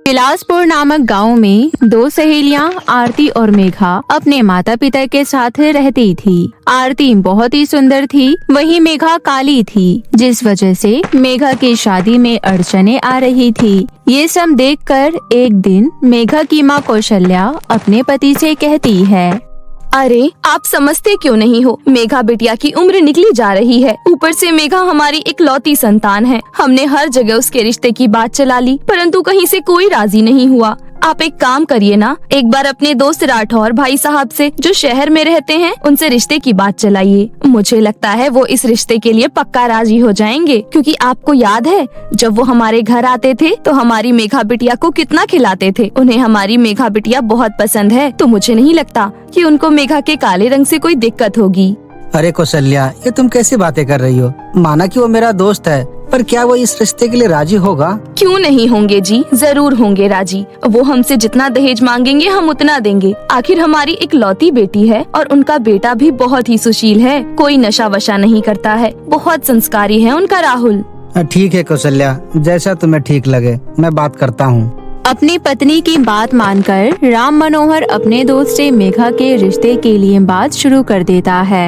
बिलासपुर नामक गांव में दो सहेलियां आरती और मेघा अपने माता पिता के साथ रहती थी। आरती बहुत ही सुंदर थी, वहीं मेघा काली थी, जिस वजह से मेघा की शादी में अड़चने आ रही थी। ये सब देखकर एक दिन मेघा की माँ कौशल्या अपने पति से कहती है, अरे आप समझते क्यों नहीं हो, मेघा बिटिया की उम्र निकली जा रही है। ऊपर से मेघा हमारी इकलौती संतान है। हमने हर जगह उसके रिश्ते की बात चला ली, परंतु कहीं से कोई राजी नहीं हुआ। आप एक काम करिए ना, एक बार अपने दोस्त राठौर भाई साहब से, जो शहर में रहते हैं, उनसे रिश्ते की बात चलाइए। मुझे लगता है वो इस रिश्ते के लिए पक्का राजी हो जाएंगे, क्योंकि आपको याद है जब वो हमारे घर आते थे तो हमारी मेघा बिटिया को कितना खिलाते थे। उन्हें हमारी मेघा बिटिया बहुत पसंद है, तो मुझे नहीं लगता कि उनको मेघा के काले रंग से कोई दिक्कत होगी। अरे कौशल्या, ये तुम कैसी बातें कर रही हो? माना कि वो मेरा दोस्त है, पर क्या वो इस रिश्ते के लिए राजी होगा? क्यों नहीं होंगे जी, जरूर होंगे राजी। वो हमसे जितना दहेज मांगेंगे हम उतना देंगे। आखिर हमारी इकलौती बेटी है और उनका बेटा भी बहुत ही सुशील है, कोई नशा वशा नहीं करता है, बहुत संस्कारी है उनका राहुल। ठीक है कौशल्या, जैसा तुम्हें ठीक लगे, मैं बात करता हूँ। अपनी पत्नी की बात मानकर राम मनोहर अपने दोस्त से मेघा के रिश्ते के लिए बात शुरू कर देता है।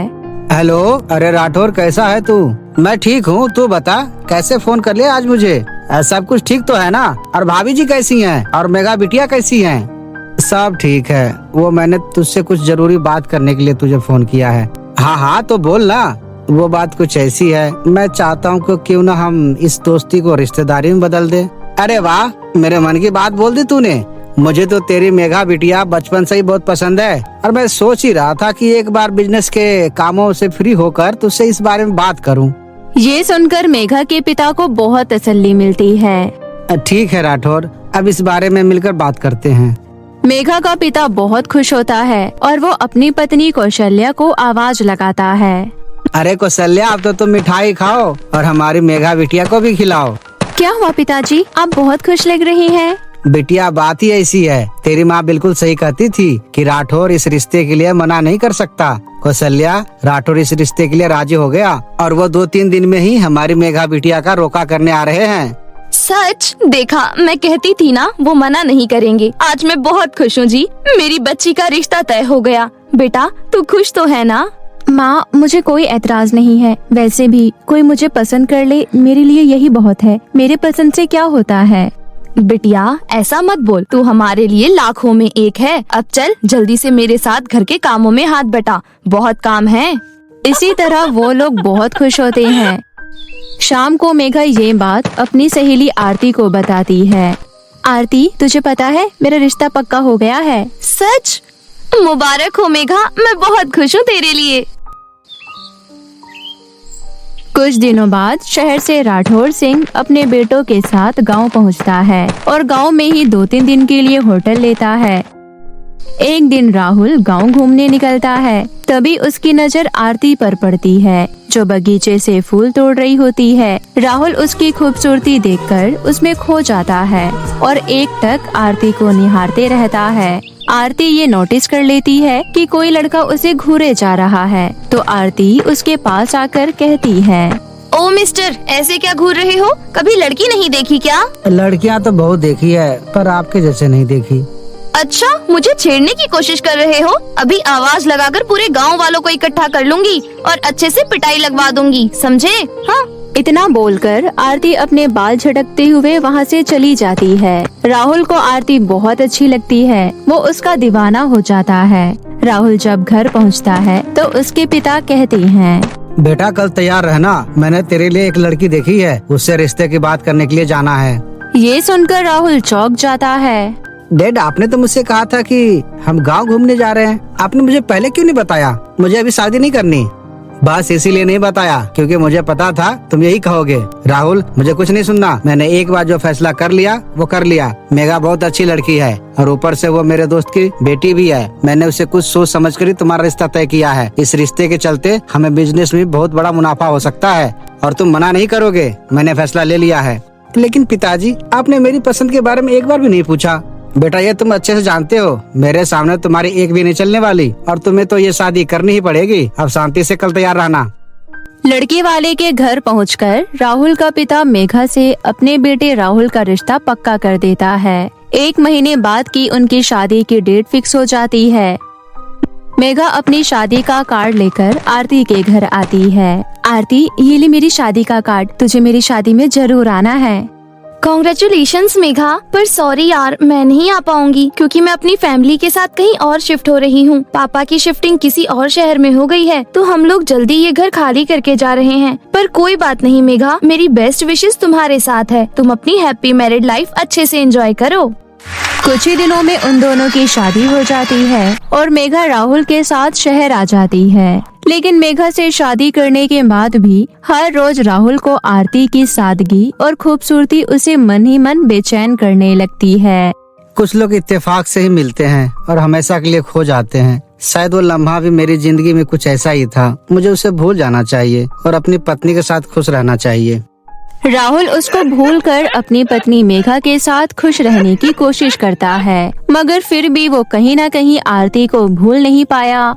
हेलो, अरे राठौर, कैसा है तू? मैं ठीक हूँ, तू बता कैसे फोन कर लिया आज मुझे? सब कुछ ठीक तो है ना? और भाभी जी कैसी हैं? और मेघा बिटिया कैसी हैं? सब ठीक है। वो मैंने तुझसे कुछ जरूरी बात करने के लिए तुझे फोन किया है। हाँ, तो बोल ना। वो बात कुछ ऐसी है, मैं चाहता हूँ कि क्यों ना हम इस दोस्ती को रिश्तेदारी में बदल दे। अरे वाह, मेरे मन की बात बोल दी तूने। मुझे तो तेरी मेघा बिटिया बचपन से ही बहुत पसंद है, और मैं सोच ही रहा था कि एक बार बिजनेस के कामों से फ्री होकर तुझसे इस बारे में बात करूं। ये सुनकर मेघा के पिता को बहुत तसल्ली मिलती है। ठीक है राठौर, अब इस बारे में मिलकर बात करते हैं। मेघा का पिता बहुत खुश होता है और वो अपनी पत्नी कौशल्या को आवाज लगाता है। अरे कौशल्या, अब तो तुम मिठाई खाओ और हमारी मेघा बिटिया को भी खिलाओ। क्या हुआ पिताजी, आप बहुत खुश लग रही हैं। बिटिया, बात ही ऐसी है, तेरी माँ बिल्कुल सही कहती थी कि राठौर इस रिश्ते के लिए मना नहीं कर सकता। कौशल्या, राठौर इस रिश्ते के लिए राजी हो गया और वो 2-3 दिन में ही हमारी मेघा बिटिया का रोका करने आ रहे हैं। सच? देखा, मैं कहती थी ना वो मना नहीं करेंगे। आज मैं बहुत खुश हूँ जी, मेरी बच्ची का रिश्ता तय हो गया। बेटा, तू खुश तो है ना? माँ, मुझे कोई एतराज नहीं है। वैसे भी कोई मुझे पसंद कर ले, मेरे लिए यही बहुत है। मेरे पसंद से क्या होता है। बिटिया, ऐसा मत बोल, तू हमारे लिए लाखों में एक है। अब चल जल्दी से मेरे साथ घर के कामों में हाथ बटा, बहुत काम है। इसी तरह वो लोग बहुत खुश होते हैं। शाम को मेघा ये बात अपनी सहेली आरती को बताती है। आरती, तुझे पता है मेरा रिश्ता पक्का हो गया है। सच? मुबारक हो मेघा, मैं बहुत खुश हूँ तेरे लिए। कुछ दिनों बाद शहर से राठौर सिंह अपने बेटों के साथ गांव पहुंचता है और गांव में ही 2-3 दिन के लिए होटल लेता है। एक दिन राहुल गांव घूमने निकलता है, तभी उसकी नजर आरती पर पड़ती है, जो बगीचे से फूल तोड़ रही होती है। राहुल उसकी खूबसूरती देखकर उसमें खो जाता है और एकटक आरती को निहारते रहता है। आरती ये नोटिस कर लेती है कि कोई लड़का उसे घूरे जा रहा है, तो आरती उसके पास आकर कहती है, ओ मिस्टर, ऐसे क्या घूर रहे हो? कभी लड़की नहीं देखी क्या? लड़कियां तो बहुत देखी है, पर आपके जैसे नहीं देखी। अच्छा, मुझे छेड़ने की कोशिश कर रहे हो? अभी आवाज लगाकर पूरे गांव वालों को इकट्ठा कर लूंगी और अच्छे से पिटाई लगवा दूंगी, समझे? हाँ। इतना बोलकर आरती अपने बाल झटकते हुए वहाँ से चली जाती है। राहुल को आरती बहुत अच्छी लगती है, वो उसका दीवाना हो जाता है। राहुल जब घर पहुँचता है तो उसके पिता कहते हैं, बेटा, कल तैयार रहना, मैंने तेरे लिए एक लड़की देखी है, उससे रिश्ते की बात करने के लिए जाना है। ये सुनकर राहुल चौंक जाता है। डैड, आपने तो मुझसे कहा था कि हम गांव घूमने जा रहे हैं, आपने मुझे पहले क्यों नहीं बताया? मुझे अभी शादी नहीं करनी। बस इसीलिए नहीं बताया क्योंकि मुझे पता था तुम यही कहोगे। राहुल, मुझे कुछ नहीं सुनना, मैंने एक बार जो फैसला कर लिया वो कर लिया। मेघा बहुत अच्छी लड़की है और ऊपर से वो मेरे दोस्त की बेटी भी है। मैंने उसे कुछ सोच समझ कर ही तुम्हारा रिश्ता तय किया है। इस रिश्ते के चलते हमें बिजनेस में बहुत बड़ा मुनाफा हो सकता है और तुम मना नहीं करोगे। मैंने फैसला ले लिया है। लेकिन पिताजी, आपने मेरी पसंद के बारे में एक बार भी नहीं पूछा। बेटा, ये तुम अच्छे से जानते हो, मेरे सामने तुम्हारी एक भी नहीं चलने वाली और तुम्हें तो ये शादी करनी ही पड़ेगी। अब शांति से कल तैयार रहना। लड़के वाले के घर पहुंचकर राहुल का पिता मेघा से अपने बेटे राहुल का रिश्ता पक्का कर देता है। 1 महीने बाद की उनकी शादी की डेट फिक्स हो जाती है। मेघा अपनी शादी का कार्ड लेकर आरती के घर आती है। आरती, ये ले मेरी शादी का कार्ड, तुझे मेरी शादी में जरूर आना है। कॉन्ग्रेचुलेशंस मेघा, पर सॉरी यार, मैं नहीं आ पाऊंगी क्योंकि मैं अपनी फैमिली के साथ कहीं और शिफ्ट हो रही हूँ। पापा की शिफ्टिंग किसी और शहर में हो गई है, तो हम लोग जल्दी ये घर खाली करके जा रहे हैं। पर कोई बात नहीं मेघा, मेरी बेस्ट विशेस तुम्हारे साथ है। तुम अपनी हैप्पी मैरिड लाइफ अच्छे से एंजॉय करो। कुछ ही दिनों में उन दोनों की शादी हो जाती है और मेघा राहुल के साथ शहर आ जाती है। लेकिन मेघा से शादी करने के बाद भी हर रोज राहुल को आरती की सादगी और खूबसूरती उसे मन ही मन बेचैन करने लगती है। कुछ लोग इत्तेफाक से ही मिलते हैं और हमेशा के लिए खो जाते हैं। शायद वो लम्हा भी मेरी जिंदगी में कुछ ऐसा ही था। मुझे उसे भूल जाना चाहिए और अपनी पत्नी के साथ खुश रहना चाहिए। राहुल उसको भूलकर अपनी पत्नी मेघा के साथ खुश रहने की कोशिश करता है, मगर फिर भी वो कहीं न कहीं आरती को भूल नहीं पाया।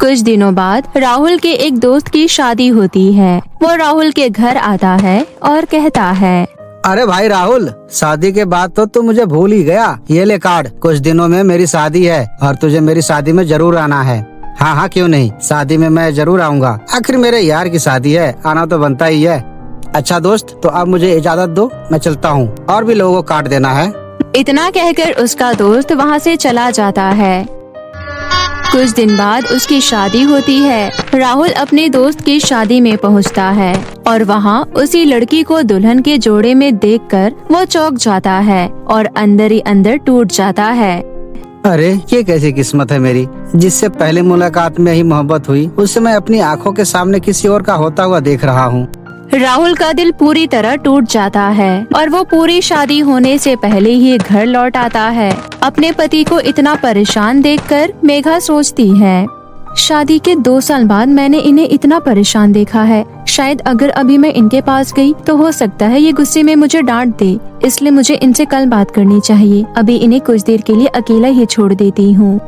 कुछ दिनों बाद राहुल के एक दोस्त की शादी होती है। वो राहुल के घर आता है और कहता है, अरे भाई राहुल, शादी के बाद तो तू मुझे भूल ही गया। ये ले कार्ड, कुछ दिनों में मेरी शादी है और तुझे मेरी शादी में जरूर आना है। हाँ हाँ, क्यों नहीं, शादी में मैं जरूर आऊँगा। आखिर मेरे यार की शादी है, आना तो बनता ही है। अच्छा दोस्त, तो अब मुझे इजाजत दो, मैं चलता हूँ, और भी लोगों को कार्ड देना है। इतना कहकर उसका दोस्त वहाँ से चला जाता है। कुछ दिन बाद उसकी शादी होती है। राहुल अपने दोस्त की शादी में पहुँचता है और वहाँ उसी लड़की को दुल्हन के जोड़े में देखकर वो चौंक जाता है और अंदर ही अंदर टूट जाता है। अरे ये कैसी किस्मत है मेरी, जिससे पहले मुलाकात में ही मोहब्बत हुई, उससे मैं अपनी आंखों के सामने किसी और का होता हुआ देख रहा हूँ। राहुल का दिल पूरी तरह टूट जाता है और वो पूरी शादी होने से पहले ही घर लौट आता है। अपने पति को इतना परेशान देखकर मेघा सोचती है, शादी के 2 साल बाद मैंने इन्हें इतना परेशान देखा है। शायद अगर अभी मैं इनके पास गई तो हो सकता है ये गुस्से में मुझे डांट दे, इसलिए मुझे इनसे कल बात करनी चाहिए। अभी इन्हें कुछ देर के लिए अकेला ही छोड़ देती हूँ।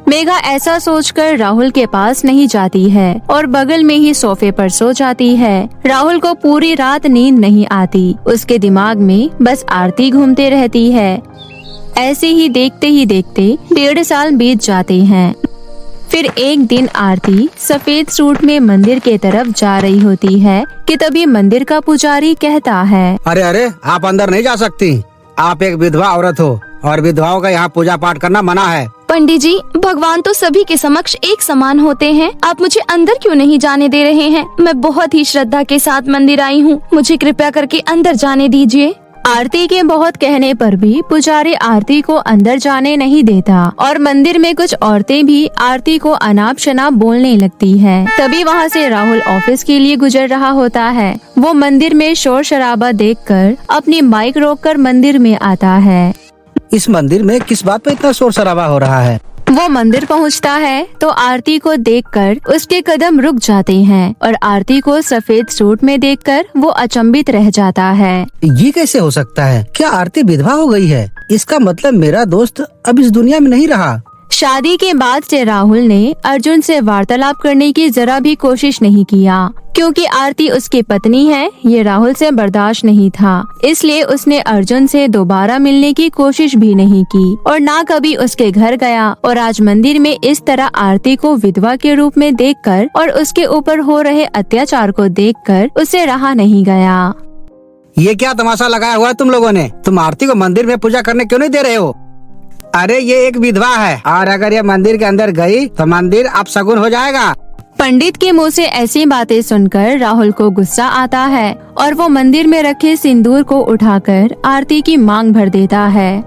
मेघा ऐसा सोचकर राहुल के पास नहीं जाती है और बगल में ही सोफे पर सो जाती है। राहुल को पूरी रात नींद नहीं आती, उसके दिमाग में बस आरती घूमते रहती है। ऐसे ही देखते 1.5 साल बीत जाते हैं। फिर एक दिन आरती सफेद सूट में मंदिर के तरफ जा रही होती है कि तभी मंदिर का पुजारी कहता है, अरे अरे, आप अंदर नहीं जा सकती। आप एक विधवा औरत हो और विधवाओं का यहाँ पूजा पाठ करना मना है। पंडित जी, भगवान तो सभी के समक्ष एक समान होते हैं। आप मुझे अंदर क्यों नहीं जाने दे रहे हैं? मैं बहुत ही श्रद्धा के साथ मंदिर आई हूँ, मुझे कृपया करके अंदर जाने दीजिए। आरती के बहुत कहने पर भी पुजारी आरती को अंदर जाने नहीं देता और मंदिर में कुछ औरतें भी आरती को अनाप शनाप बोलने लगती है। तभी वहाँ से राहुल ऑफिस के लिए गुजर रहा होता है। वो मंदिर में शोर शराबा देखकर अपनी बाइक रोककर मंदिर में आता है। इस मंदिर में किस बात पे इतना शोर शराबा हो रहा है? वो मंदिर पहुंचता है तो आरती को देखकर उसके कदम रुक जाते हैं और आरती को सफेद सूट में देखकर वो अचंभित रह जाता है। ये कैसे हो सकता है? क्या आरती विधवा हो गई है? इसका मतलब मेरा दोस्त अब इस दुनिया में नहीं रहा। शादी के बाद से राहुल ने अर्जुन से वार्तालाप करने की जरा भी कोशिश नहीं किया, क्योंकि आरती उसकी पत्नी है। ये राहुल से बर्दाश्त नहीं था, इसलिए उसने अर्जुन से दोबारा मिलने की कोशिश भी नहीं की और ना कभी उसके घर गया। और आज मंदिर में इस तरह आरती को विधवा के रूप में देखकर और उसके ऊपर हो रहे अत्याचार को देखकर उसे रहा नहीं गया। ये क्या तमाशा लगाया हुआ है तुम लोगों ने? तुम आरती को मंदिर में पूजा करने क्यों नहीं दे रहे हो? अरे ये एक विधवा है और अगर ये मंदिर के अंदर गई तो मंदिर अपशगुन हो जाएगा। पंडित के मुंह से ऐसी बातें सुनकर राहुल को गुस्सा आता है और वो मंदिर में रखे सिंदूर को उठाकर आरती की मांग भर देता है।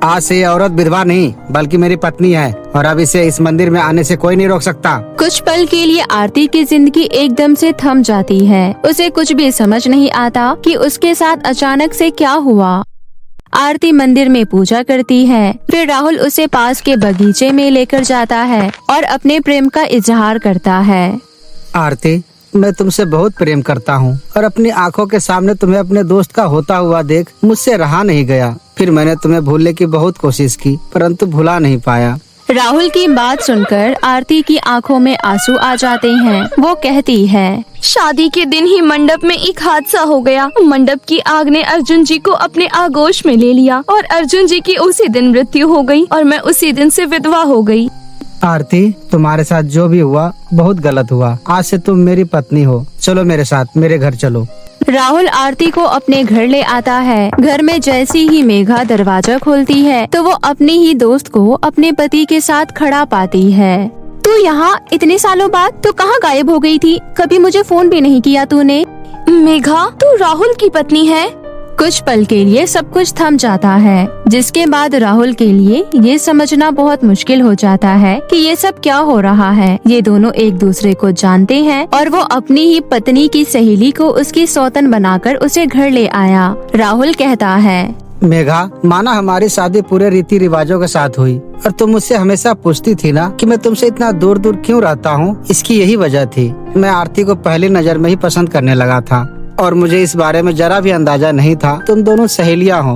आज से ये औरत विधवा नहीं बल्कि मेरी पत्नी है और अब इसे इस मंदिर में आने से कोई नहीं रोक सकता। कुछ पल के लिए आरती की जिंदगी एकदम से थम जाती है। उसे कुछ भी समझ नहीं आता कि उसके साथ अचानक से क्या हुआ। आरती मंदिर में पूजा करती है, फिर राहुल उसे पास के बगीचे में लेकर जाता है और अपने प्रेम का इजहार करता है। आरती, मैं तुमसे बहुत प्रेम करता हूँ और अपनी आंखों के सामने तुम्हें अपने दोस्त का होता हुआ देख मुझसे रहा नहीं गया। फिर मैंने तुम्हें भूलने की बहुत कोशिश की परंतु भुला नहीं पाया। राहुल की बात सुनकर आरती की आंखों में आंसू आ जाते हैं। वो कहती है, शादी के दिन ही मंडप में एक हादसा हो गया। मंडप की आग ने अर्जुन जी को अपने आगोश में ले लिया और अर्जुन जी की उसी दिन मृत्यु हो गई और मैं उसी दिन से विधवा हो गई। आरती, तुम्हारे साथ जो भी हुआ बहुत गलत हुआ। आज से तुम मेरी पत्नी हो। चलो मेरे साथ, मेरे घर चलो। राहुल आरती को अपने घर ले आता है। घर में जैसी ही मेघा दरवाजा खोलती है तो वो अपनी ही दोस्त को अपने पति के साथ खड़ा पाती है। तू यहाँ इतने सालों बाद तो कहाँ गायब हो गई थी? कभी मुझे फोन भी नहीं किया तूने। मेघा, तू राहुल की पत्नी है? कुछ पल के लिए सब कुछ थम जाता है, जिसके बाद राहुल के लिए ये समझना बहुत मुश्किल हो जाता है कि ये सब क्या हो रहा है। ये दोनों एक दूसरे को जानते हैं और वो अपनी ही पत्नी की सहेली को उसकी सौतन बनाकर उसे घर ले आया। राहुल कहता है, मेघा, माना हमारी शादी पूरे रीति रिवाजों के साथ हुई और तुम मुझसे हमेशा पूछती थी ना कि मैं तुमसे इतना दूर दूर क्यों रहता हूँ। इसकी यही वजह थी। मैं आरती को पहली नजर में ही पसंद करने लगा था और मुझे इस बारे में जरा भी अंदाजा नहीं था तुम दोनों सहेलियां हो।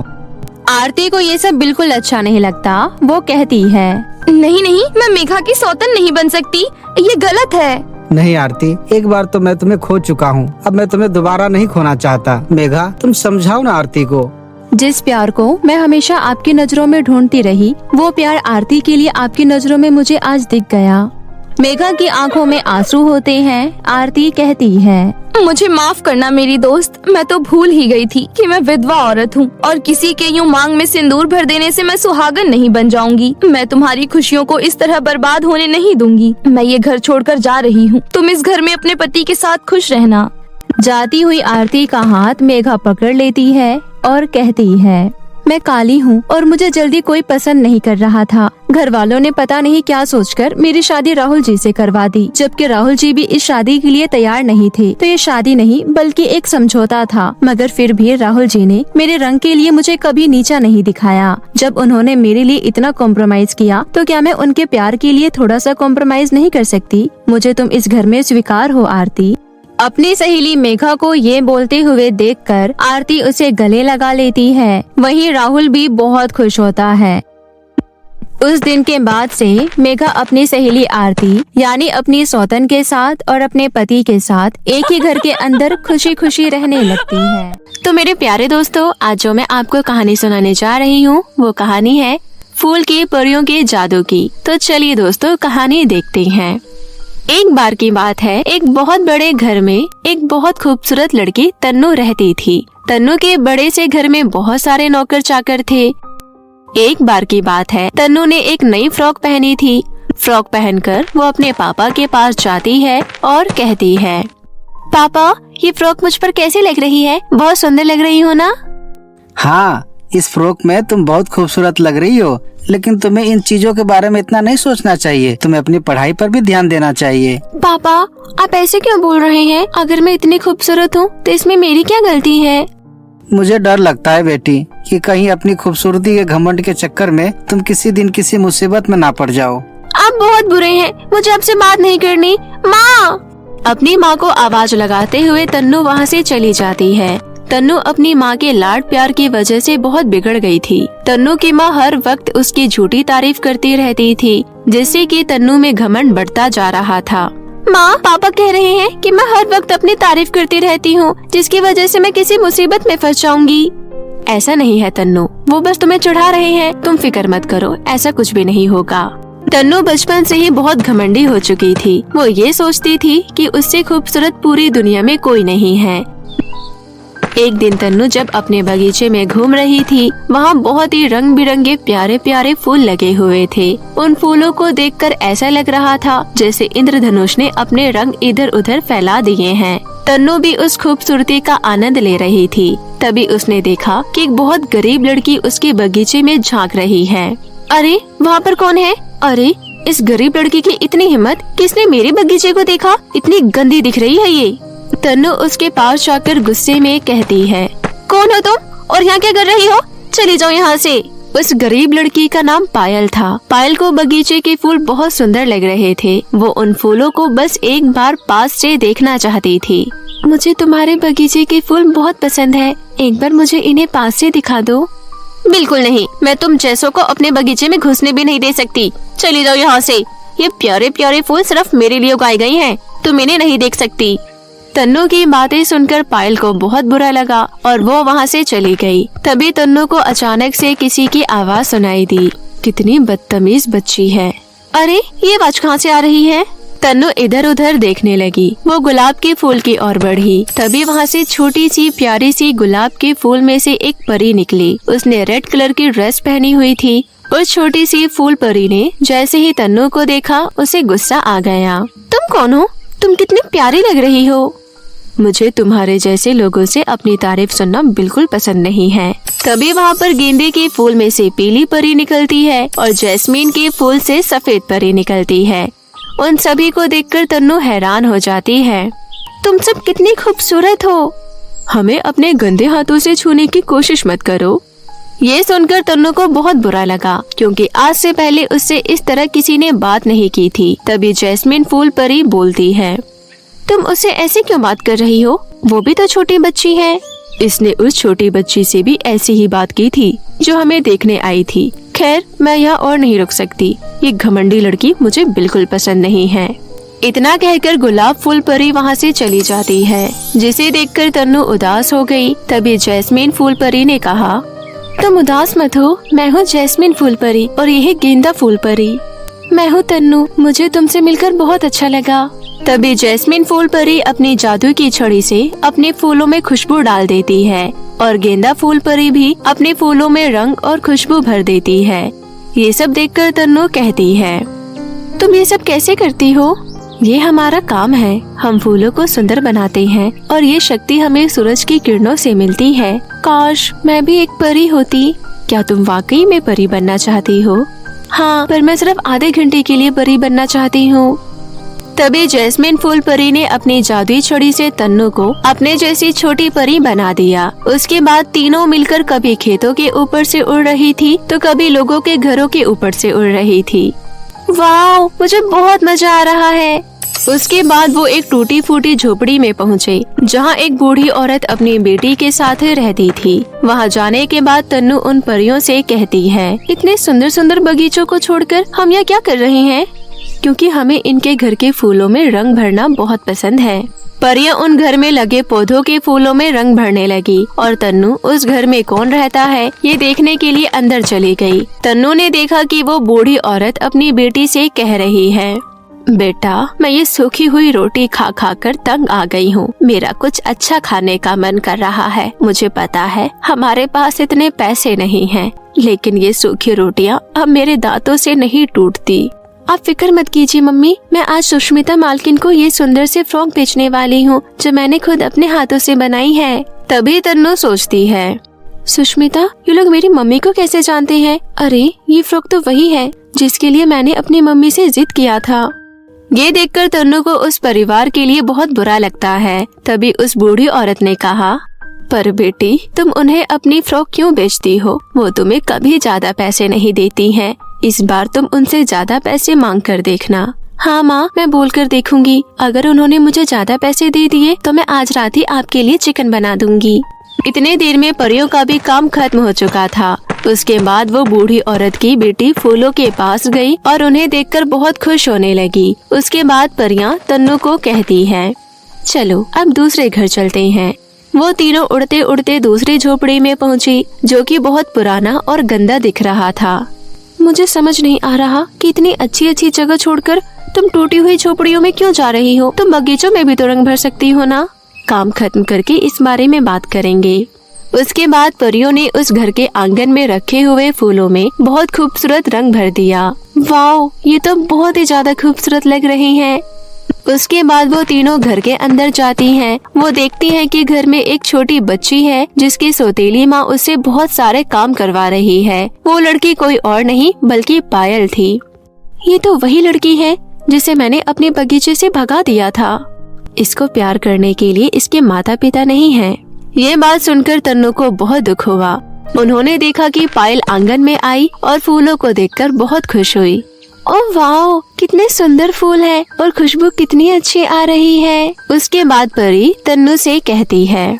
आरती को ये सब बिल्कुल अच्छा नहीं लगता। वो कहती है, नहीं नहीं, मैं मेघा की सौतन नहीं बन सकती, ये गलत है। नहीं आरती, एक बार तो मैं तुम्हें खो चुका हूँ, अब मैं तुम्हें दोबारा नहीं खोना चाहता। मेघा, तुम समझाओ ना आरती को। जिस प्यार को मैं हमेशा आपकी नजरों में ढूंढती रही, वो प्यार आरती के लिए आपकी नजरों में मुझे आज दिख गया। मेघा की आंखों में आंसू होते हैं। आरती कहती है, मुझे माफ करना मेरी दोस्त, मैं तो भूल ही गई थी कि मैं विधवा औरत हूँ और किसी के यूँ मांग में सिंदूर भर देने से मैं सुहागन नहीं बन जाऊंगी। मैं तुम्हारी खुशियों को इस तरह बर्बाद होने नहीं दूंगी। मैं ये घर छोड़कर जा रही हूँ। तुम इस घर में अपने पति के साथ खुश रहना। जाती हुई आरती का हाथ मेघा पकड़ लेती है और कहती है, मैं काली हूँ और मुझे जल्दी कोई पसंद नहीं कर रहा था। घर वालों ने पता नहीं क्या सोचकर मेरी शादी राहुल जी से करवा दी, जबकि राहुल जी भी इस शादी के लिए तैयार नहीं थे। तो ये शादी नहीं बल्कि एक समझौता था। मगर फिर भी राहुल जी ने मेरे रंग के लिए मुझे कभी नीचा नहीं दिखाया। जब उन्होंने मेरे लिए इतना कॉम्प्रोमाइज किया तो क्या मैं उनके प्यार के लिए थोड़ा सा कॉम्प्रोमाइज नहीं कर सकती? मुझे तुम इस घर में स्वीकार हो आरती। अपनी सहेली मेघा को ये बोलते हुए देखकर आरती उसे गले लगा लेती है। वहीं राहुल भी बहुत खुश होता है। उस दिन के बाद से मेघा अपनी सहेली आरती यानी अपनी सौतन के साथ और अपने पति के साथ एक ही घर के अंदर खुशी खुशी रहने लगती है। तो मेरे प्यारे दोस्तों, आज जो मैं आपको कहानी सुनाने जा रही हूँ वो कहानी है फूल की परियों के जादू की। तो चलिए दोस्तों, कहानी देखते हैं। एक बार की बात है, एक बहुत बड़े घर में एक बहुत खूबसूरत लड़की तन्नू रहती थी। तन्नू के बड़े से घर में बहुत सारे नौकर चाकर थे। एक बार की बात है, तन्नू ने एक नई फ्रॉक पहनी थी। फ्रॉक पहनकर वो अपने पापा के पास जाती है और कहती है, पापा, ये फ्रॉक मुझ पर कैसी लग रही है? बहुत सुंदर लग रही हो ना? हाँ, इस फ्रॉक में तुम बहुत खूबसूरत लग रही हो, लेकिन तुम्हें इन चीजों के बारे में इतना नहीं सोचना चाहिए। तुम्हें अपनी पढ़ाई पर भी ध्यान देना चाहिए। पापा, आप ऐसे क्यों बोल रहे हैं? अगर मैं इतनी खूबसूरत हूँ तो इसमें मेरी क्या गलती है? मुझे डर लगता है बेटी कि कहीं अपनी खूबसूरती के घमंड के चक्कर में तुम किसी दिन किसी मुसीबत में ना पड़ जाओ। आप बहुत बुरे हैं, मुझे आपसे बात नहीं करनी। माँ! अपनी माँ को आवाज लगाते हुए तन्नू वहाँ से चली जाती है। तन्नू अपनी माँ के लाड प्यार की वजह से बहुत बिगड़ गई थी। तन्नू की माँ हर वक्त उसकी झूठी तारीफ करती रहती थी, जिससे कि तन्नू में घमंड बढ़ता जा रहा था। माँ, पापा कह रहे हैं कि मैं हर वक्त अपनी तारीफ करती रहती हूँ, जिसकी वजह से मैं किसी मुसीबत में फंस जाऊंगी। ऐसा नहीं है तन्नू, वो बस तुम्हें चिढ़ा रहे हैं। तुम फिक्र मत करो, ऐसा कुछ भी नहीं होगा। तन्नू बचपन से ही बहुत घमंडी हो चुकी थी। वो ये सोचती थी कि उससे खूबसूरत पूरी दुनिया में कोई नहीं है। एक दिन तन्नू जब अपने बगीचे में घूम रही थी, वहाँ बहुत ही रंग बिरंगे प्यारे प्यारे फूल लगे हुए थे। उन फूलों को देखकर ऐसा लग रहा था जैसे इंद्रधनुष ने अपने रंग इधर उधर फैला दिए हैं। तन्नू भी उस खूबसूरती का आनंद ले रही थी। तभी उसने देखा कि एक बहुत गरीब लड़की उसके बगीचे में झांक रही है। अरे, वहाँ पर कौन है? अरे, इस गरीब लड़की की इतनी हिम्मत, किसने मेरे बगीचे को देखा? इतनी गंदी दिख रही है ये। तन्नू उसके पास जाकर गुस्से में कहती है, कौन हो तुम और यहाँ क्या कर रही हो? चली जाओ यहाँ से। उस गरीब लड़की का नाम पायल था। पायल को बगीचे के फूल बहुत सुंदर लग रहे थे। वो उन फूलों को बस एक बार पास से देखना चाहती थी। मुझे तुम्हारे बगीचे के फूल बहुत पसंद है, एक बार मुझे इन्हें पास से दिखा दो। बिल्कुल नहीं, मैं तुम जैसों को अपने बगीचे में घुसने भी नहीं दे सकती। चली जाओ यहाँ से। ये प्यारे प्यारे फूल सिर्फ मेरे लिए उगाए गए हैं, तुम इन्हें नहीं देख सकती। तन्नू की बातें सुनकर पायल को बहुत बुरा लगा और वो वहाँ से चली गई। तभी तन्नू को अचानक से किसी की आवाज सुनाई दी। कितनी बदतमीज बच्ची है। अरे ये आवाज कहाँ से आ रही है? तन्नू इधर उधर देखने लगी। वो गुलाब के फूल की ओर बढ़ी। तभी वहाँ से छोटी सी प्यारी सी गुलाब के फूल में से एक परी निकली। उसने रेड कलर की ड्रेस पहनी हुई थी। उस छोटी सी फूल परी ने जैसे ही तन्नू को देखा उसे गुस्सा आ गया। तुम कौन हो? तुम कितनी प्यारी लग रही हो। मुझे तुम्हारे जैसे लोगों से अपनी तारीफ सुनना बिल्कुल पसंद नहीं है। तभी वहाँ पर गेंदे के फूल में से पीली परी निकलती है और जैस्मीन के फूल से सफेद परी निकलती है। उन सभी को देखकर तन्नू हैरान हो जाती है। तुम सब कितनी खूबसूरत हो। हमें अपने गंदे हाथों से छूने की कोशिश मत करो। ये सुनकर तन्नू को बहुत बुरा लगा, क्योंकि आज से पहले उससे इस तरह किसी ने बात नहीं की थी। तभी जैस्मीन फूल परी बोलती है, तुम उससे ऐसे क्यों बात कर रही हो? वो भी तो छोटी बच्ची है। इसने उस छोटी बच्ची से भी ऐसी ही बात की थी जो हमें देखने आई थी। खैर, मैं यहाँ और नहीं रुक सकती। ये घमंडी लड़की मुझे बिल्कुल पसंद नहीं है। इतना कहकर गुलाब फूल परी वहाँ से चली जाती है, जिसे देखकर तन्नू उदास हो गई। तभी जैस्मीन फूल परी ने कहा, तुम उदास मत हो, मैं हूँ जैस्मीन फूल परी और ये है गेंदा फूल परी। मैं हूँ तन्नू, मुझे तुमसे मिलकर बहुत अच्छा लगा। तभी जैस्मीन फूल परी अपनी जादू की छड़ी से अपने फूलों में खुशबू डाल देती है और गेंदा फूल परी भी अपने फूलों में रंग और खुशबू भर देती है। ये सब देखकर तन्नू कहती है, तुम ये सब कैसे करती हो? ये हमारा काम है। हम फूलों को सुंदर बनाते हैं और ये शक्ति हमें सूरज की किरणों से मिलती है। काश मैं भी एक परी होती। क्या तुम वाकई में परी बनना चाहती हो? हाँ, पर मैं सिर्फ आधे घंटे के लिए परी बनना चाहती हूँ। तभी जैस्मीन फूल परी ने अपनी जादुई छड़ी से तन्नू को अपने जैसी छोटी परी बना दिया। उसके बाद तीनों मिलकर कभी खेतों के ऊपर से उड़ रही थी तो कभी लोगों के घरों के ऊपर से उड़ रही थी। वाह, मुझे बहुत मजा आ रहा है। उसके बाद वो एक टूटी फूटी झोपड़ी में पहुँचे, जहाँ एक बूढ़ी औरत अपनी बेटी के साथ रहती थी। वहाँ जाने के बाद तन्नू उन परियों से कहती है, इतने सुंदर सुंदर बगीचों को छोड़कर हम यहाँ क्या कर रहे हैं? क्योंकि हमें इनके घर के फूलों में रंग भरना बहुत पसंद है। परियां उन घर में लगे पौधों के फूलों में रंग भरने लगी और तन्नू उस घर में कौन रहता है ये देखने के लिए अंदर चली गई। तन्नू ने देखा कि वो बूढ़ी औरत अपनी बेटी से कह रही है, बेटा, मैं ये सूखी हुई रोटी खा खा कर तंग आ गई हूँ। मेरा कुछ अच्छा खाने का मन कर रहा है। मुझे पता है हमारे पास इतने पैसे नहीं हैं, लेकिन ये सूखी रोटियाँ अब मेरे दांतों से नहीं टूटती। आप फिक्र मत कीजिए मम्मी, मैं आज सुष्मिता मालकिन को ये सुंदर से फ्रॉक बेचने वाली हूँ जो मैंने खुद अपने हाथों से बनाई है। तभी तन्नू सोचती है, सुष्मिता, ये लोग मेरी मम्मी को कैसे जानते हैं? अरे ये फ्रॉक तो वही है जिसके लिए मैंने अपनी मम्मी से जिद किया था। ये देखकर तन्नू को उस परिवार के लिए बहुत बुरा लगता है। तभी उस बूढ़ी औरत ने कहा, पर बेटी, तुम उन्हें अपनी फ्रॉक क्यों बेचती हो? वो तुम्हें कभी ज्यादा पैसे नहीं देती हैं। इस बार तुम उनसे ज्यादा पैसे मांग कर देखना। हाँ माँ, मैं बोल कर देखूंगी। अगर उन्होंने मुझे ज्यादा पैसे दे दिए तो मैं आज रात ही आपके लिए चिकन बना दूंगी। इतने देर में परियों का भी काम खत्म हो चुका था। उसके बाद वो बूढ़ी औरत की बेटी फूलों के पास गई और उन्हें देखकर बहुत खुश होने लगी। उसके बाद परियां तन्नू को कहती है, चलो अब दूसरे घर चलते हैं। वो तीनों उड़ते उड़ते दूसरी झोपड़ी में पहुँची, जो कि बहुत पुराना और गंदा दिख रहा था। मुझे समझ नहीं आ रहा कि इतनी अच्छी अच्छी जगह छोड़कर तुम टूटी हुई झोपड़ियों में क्यों जा रही हो? तुम बगीचों में भी तो रंग भर सकती हो ना। काम खत्म करके इस बारे में बात करेंगे। उसके बाद परियों ने उस घर के आंगन में रखे हुए फूलों में बहुत खूबसूरत रंग भर दिया। वाओ, ये तो बहुत ही ज्यादा खूबसूरत लग रही हैं। उसके बाद वो तीनों घर के अंदर जाती हैं। वो देखती हैं कि घर में एक छोटी बच्ची है जिसकी सौतेली माँ उससे बहुत सारे काम करवा रही है। वो लड़की कोई और नहीं बल्कि पायल थी। ये तो वही लड़की है जिसे मैंने अपने बगीचे से भगा दिया था। इसको प्यार करने के लिए इसके माता पिता नहीं हैं। ये बात सुनकर तन्नू को बहुत दुख हुआ। उन्होंने देखा कि पायल आंगन में आई और फूलों को देखकर बहुत खुश हुई। ओह वाओ, कितने सुंदर फूल है और खुशबू कितनी अच्छी आ रही है। उसके बाद परी तन्नू से कहती है,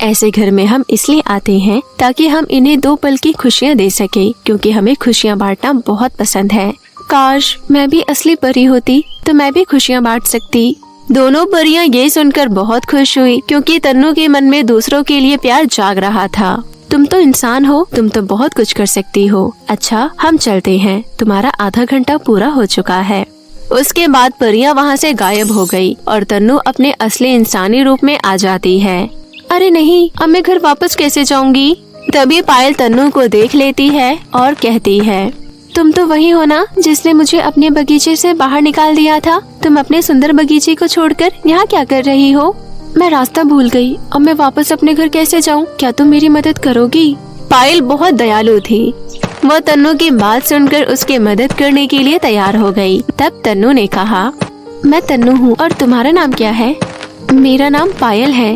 ऐसे घर में हम इसलिए आते हैं ताकि हम इन्हें 2 पल की खुशियाँ दे सके, क्योंकि हमें खुशियाँ बांटना बहुत पसंद है। काश मैं भी असली परी होती तो मैं भी खुशियाँ बांट सकती। दोनों परियां ये सुनकर बहुत खुश हुई, क्योंकि तन्नू के मन में दूसरों के लिए प्यार जाग रहा था। तुम तो इंसान हो, तुम तो बहुत कुछ कर सकती हो। अच्छा, हम चलते हैं, तुम्हारा आधा घंटा पूरा हो चुका है। उसके बाद परियां वहाँ से गायब हो गई और तन्नू अपने असली इंसानी रूप में आ जाती है। अरे नहीं, अब मैं घर वापस कैसे जाऊंगी? तभी पायल तन्नू को देख लेती है और कहती है, तुम तो वही हो ना जिसने मुझे अपने बगीचे से बाहर निकाल दिया था। तुम अपने सुंदर बगीचे को छोड़कर यहाँ क्या कर रही हो? मैं रास्ता भूल गई, अब मैं वापस अपने घर कैसे जाऊँ? क्या तुम मेरी मदद करोगी? पायल बहुत दयालु थी। वो तन्नू की बात सुनकर उसकी मदद करने के लिए तैयार हो गई। तब तन्नू ने कहा, मैं तन्नू हूँ और तुम्हारा नाम क्या है? मेरा नाम पायल है।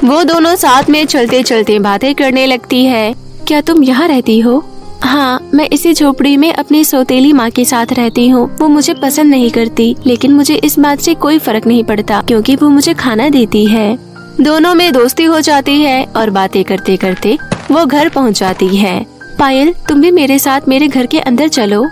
वो दोनों साथ में चलते चलते बातें करने लगती है। क्या तुम यहाँ रहती हो? हाँ, मैं इसी झोपड़ी में अपनी सौतेली माँ के साथ रहती हूँ। वो मुझे पसंद नहीं करती, लेकिन मुझे इस बात से कोई फर्क नहीं पड़ता, क्योंकि वो मुझे खाना देती है। दोनों में दोस्ती हो जाती है और बातें करते करते वो घर पहुँच जाती है। पायल, तुम भी मेरे साथ मेरे घर के अंदर चलो।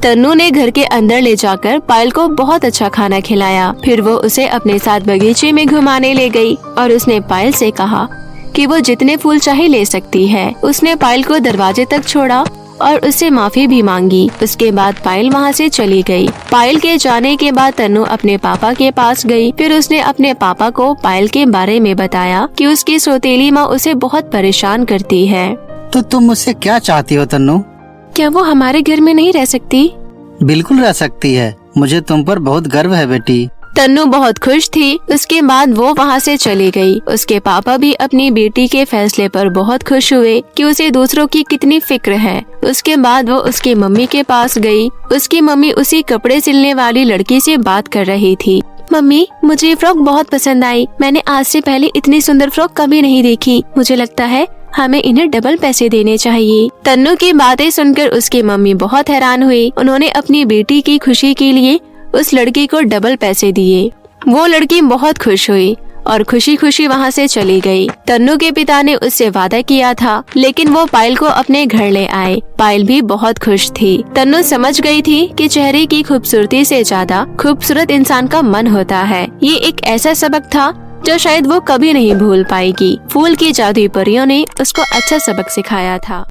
तन्नू ने घर के अंदर ले जाकर पायल को बहुत अच्छा खाना खिलाया। फिर वो उसे अपने साथ बगीचे में घुमाने ले गई और उसने पायल से कहा कि वो जितने फूल चाहे ले सकती है। उसने पायल को दरवाजे तक छोड़ा और उससे माफी भी मांगी। उसके बाद पायल वहाँ से चली गई। पायल के जाने के बाद तन्नू अपने पापा के पास गई। फिर उसने अपने पापा को पायल के बारे में बताया कि उसकी सौतेली माँ उसे बहुत परेशान करती है। तो तुम मुझसे क्या चाहती हो तन्नू? क्या वो हमारे घर में नहीं रह सकती? बिल्कुल रह सकती है, मुझे तुम पर बहुत गर्व है बेटी। तन्नू बहुत खुश थी। उसके बाद वो वहाँ से चली गई। उसके पापा भी अपनी बेटी के फैसले पर बहुत खुश हुए कि उसे दूसरों की कितनी फिक्र है। उसके बाद वो उसकी मम्मी के पास गई। उसकी मम्मी उसी कपड़े सिलने वाली लड़की से बात कर रही थी। मम्मी, मुझे ये फ्रॉक बहुत पसंद आई। मैंने आज से पहले इतनी सुंदर फ्रॉक कभी नहीं देखी। मुझे लगता है हमें इन्हें डबल पैसे देने चाहिए। तन्नू की बातें सुनकर उसकी मम्मी बहुत हैरान हुई। उन्होंने अपनी बेटी की खुशी के लिए उस लड़की को डबल पैसे दिए। वो लड़की बहुत खुश हुई और खुशी खुशी वहाँ से चली गई। तन्नू के पिता ने उससे वादा किया था, लेकिन वो पायल को अपने घर ले आए। पायल भी बहुत खुश थी। तन्नू समझ गई थी कि चेहरे की खूबसूरती से ज्यादा खूबसूरत इंसान का मन होता है। ये एक ऐसा सबक था जो शायद वो कभी नहीं भूल पाएगी। फूल की जादुई परियों ने उसको अच्छा सबक सिखाया था।